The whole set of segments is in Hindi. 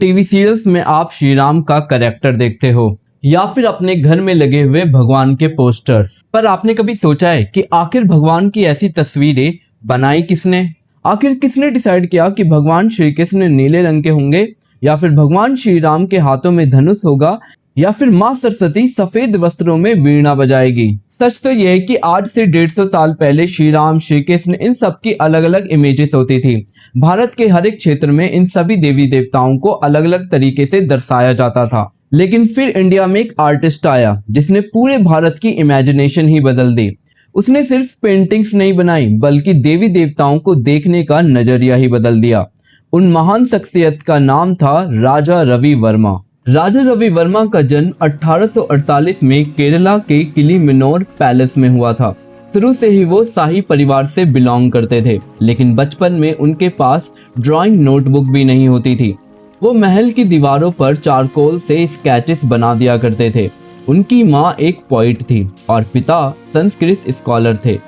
टीवी सीरियल्स में आप श्री राम का कैरेक्टर देखते हो या फिर अपने घर में लगे हुए भगवान के पोस्टर्स। पर आपने कभी सोचा है कि आखिर भगवान की ऐसी तस्वीरें बनाई किसने? आखिर किसने डिसाइड किया कि भगवान श्री कृष्ण नीले रंग के होंगे, या फिर भगवान श्री राम के हाथों में धनुष होगा, या फिर माँ सरस्वती सफेद वस्त्रों में वीणा बजाएगी? सच तो यह है कि आज से 150 साल पहले श्री राम, श्री कृष्ण, इन सब की अलग अलग इमेजेस होती थी। भारत के हर एक क्षेत्र में इन सभी देवी देवताओं को अलग अलग तरीके से दर्शाया जाता था। लेकिन फिर इंडिया में एक आर्टिस्ट आया जिसने पूरे भारत की इमेजिनेशन ही बदल दी। उसने सिर्फ पेंटिंग्स नहीं बनाई बल्कि देवी देवताओं को देखने का नजरिया ही बदल दिया। उन महान शख्सियत का नाम था राजा रवि वर्मा। राजा रवि वर्मा का जन्म 1848 में केरला के किलीमिनोर पैलेस में हुआ था। शुरू से ही वो शाही परिवार से बिलोंग करते थे, लेकिन बचपन में उनके पास ड्राइंग नोटबुक भी नहीं होती थी। वो महल की दीवारों पर चारकोल से स्केचेस बना दिया करते थे। उनकी माँ एक पोइट थी और पिता संस्कृत स्कॉलर थे,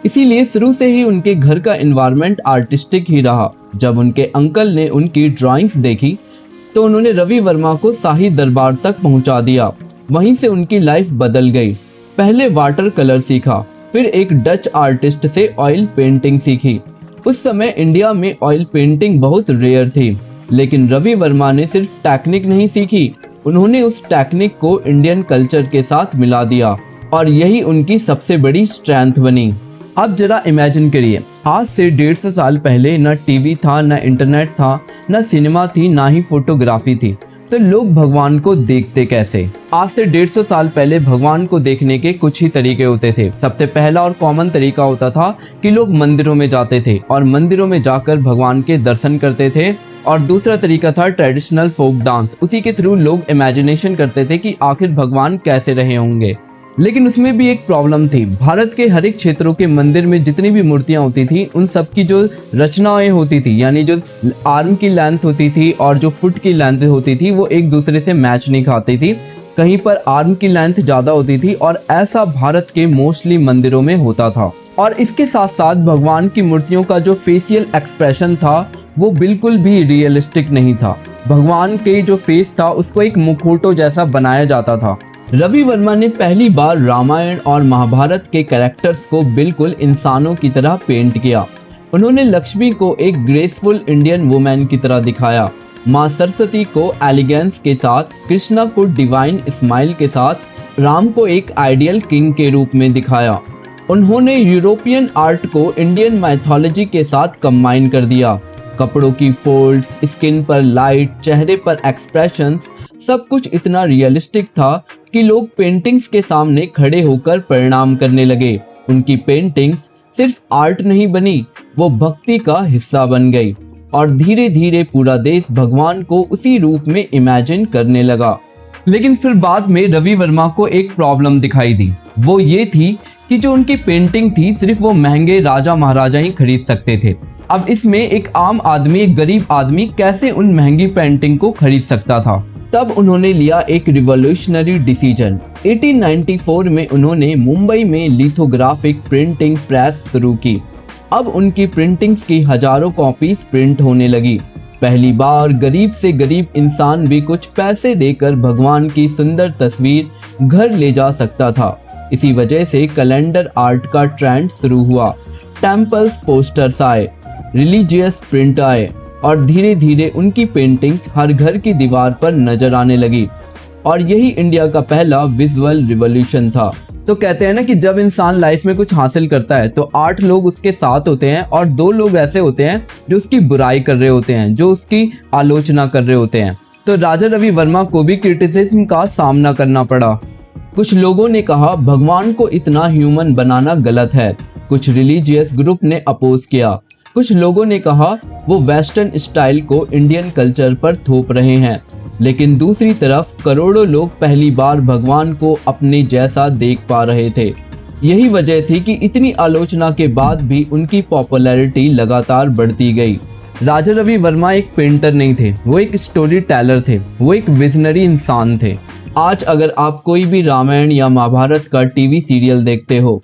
इसीलिए शुरू से ही उनके घर का एनवायरनमेंट आर्टिस्टिक ही रहा। जब उनके अंकल ने उनकी ड्राइंग्स देखी तो उन्होंने रवि वर्मा को शाही दरबार तक पहुंचा दिया। वहीं से उनकी लाइफ बदल गई। पहले वाटर कलर सीखा, फिर एक डच आर्टिस्ट से ऑयल पेंटिंग सीखी। उस समय इंडिया में ऑयल पेंटिंग बहुत रेयर थी, लेकिन रवि वर्मा ने सिर्फ टेक्निक नहीं सीखी, उन्होंने उस टेक्निक को इंडियन कल्चर के साथ मिला दिया और यही उनकी सबसे बड़ी स्ट्रेंथ बनी। अब जरा इमेजिन करिए, आज से 150 साल पहले न टीवी था, न इंटरनेट था, न सिनेमा थी, ना ही फोटोग्राफी थी, तो लोग भगवान को देखते कैसे? आज से 150 साल पहले भगवान को देखने के कुछ ही तरीके होते थे। सबसे पहला और कॉमन तरीका होता था कि लोग मंदिरों में जाते थे और मंदिरों में जाकर भगवान के दर्शन करते थे। और दूसरा तरीका था ट्रेडिशनल फोक डांस। उसी के थ्रू लोग इमेजिनेशन करते थे कि आखिर भगवान कैसे रहे होंगे। लेकिन उसमें भी एक प्रॉब्लम थी। भारत के हर एक क्षेत्रों के मंदिर में जितनी भी मूर्तियां होती थी, उन सब की जो रचनाएं होती थी, यानी जो आर्म की लेंथ होती थी और जो फुट की लेंथ होती थी, वो एक दूसरे से मैच नहीं खाती थी। कहीं पर आर्म की लेंथ ज़्यादा होती थी और ऐसा भारत के मोस्टली मंदिरों में होता था। और इसके साथ साथ भगवान की मूर्तियों का जो फेशियल एक्सप्रेशन था वो बिल्कुल भी रियलिस्टिक नहीं था। भगवान के जो फेस था उसको एक मुखौटों जैसा बनाया जाता था। रवि वर्मा ने पहली बार रामायण और महाभारत के कैरेक्टर्स को बिल्कुल इंसानों की तरह पेंट किया। उन्होंने लक्ष्मी को एक ग्रेसफुल इंडियन वुमेन की तरह दिखाया, माँ सरस्वती को एलिगेंस के साथ, कृष्णा को डिवाइन स्माइल के साथ, राम को एक आइडियल किंग के रूप में दिखाया। उन्होंने यूरोपियन आर्ट को इंडियन माइथोलॉजी के साथ कंबाइन कर दिया। कपड़ों की फोल्ड्स, स्किन पर लाइट, चेहरे पर एक्सप्रेशंस, सब कुछ इतना रियलिस्टिक था कि लोग पेंटिंग्स के सामने खड़े होकर प्रणाम करने लगे। उनकी पेंटिंग्स सिर्फ आर्ट नहीं बनी, वो भक्ति का हिस्सा बन गई और धीरे धीरे पूरा देश भगवान को उसी रूप में इमेजिन करने लगा। लेकिन फिर बाद में रवि वर्मा को एक प्रॉब्लम दिखाई दी। वो ये थी कि जो उनकी पेंटिंग थी सिर्फ वो महंगे राजा महाराजा ही खरीद सकते थे। अब इसमें एक आम आदमी, एक गरीब आदमी कैसे उन महंगी पेंटिंग को खरीद सकता था? तब उन्होंने लिया एक रिवॉल्यूशनरी डिसीजन। 1894 में उन्होंने मुंबई में लिथोग्राफिक प्रिंटिंग प्रेस शुरू की। अब उनकी प्रिंटिंग्स की हजारों कॉपीज प्रिंट होने लगी। पहली बार गरीब से गरीब इंसान भी कुछ पैसे देकर भगवान की सुंदर तस्वीर घर ले जा सकता था। इसी वजह से कैलेंडर आर्ट का ट्रेंड शुरू हुआ। टेम्पल्स पोस्टर्स आए, रिलीजियस प्रिंट आए और धीरे धीरे उनकी पेंटिंग्स हर घर की दीवार पर नजर आने लगी। और यही इंडिया का पहला विजुअल रिवॉल्यूशन था। तो कहते हैं ना कि जब इंसान लाइफ में कुछ हासिल करता है तो 8 लोग उसके साथ होते हैं और 2 लोग ऐसे होते हैं जो उसकी बुराई कर रहे होते हैं, जो उसकी आलोचना कर रहे होते हैं। तो राजा रवि वर्मा को भी क्रिटिसिज्म का सामना करना पड़ा। कुछ लोगों ने कहा भगवान को इतना ह्यूमन बनाना गलत है। कुछ रिलीजियस ग्रुप ने अपोज किया। कुछ लोगों ने कहा वो वेस्टर्न स्टाइल को इंडियन कल्चर पर थोप रहे हैं। लेकिन दूसरी तरफ करोड़ों लोग पहली बार भगवान को अपने जैसा देख पा रहे थे। यही वजह थी कि इतनी आलोचना के बाद भी उनकी पॉपुलैरिटी लगातार बढ़ती गई। राजा रवि वर्मा एक पेंटर नहीं थे, वो एक स्टोरी टेलर थे, वो एक विजनरी इंसान थे। आज अगर आप कोई भी रामायण या महाभारत का टीवी सीरियल देखते हो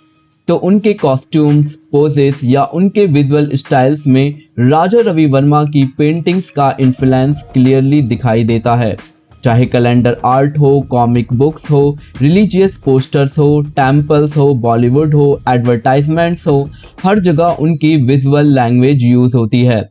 तो उनके कॉस्ट्यूम्स, पोजेस या उनके विजुअल स्टाइल्स में राजा रवि वर्मा की पेंटिंग्स का इन्फ्लुएंस क्लियरली दिखाई देता है। चाहे कैलेंडर आर्ट हो, कॉमिक बुक्स हो, रिलीजियस पोस्टर्स हो, टेम्पल्स हो, बॉलीवुड हो, एडवर्टाइजमेंट्स हो, हर जगह उनकी विजुअल लैंग्वेज यूज होती है।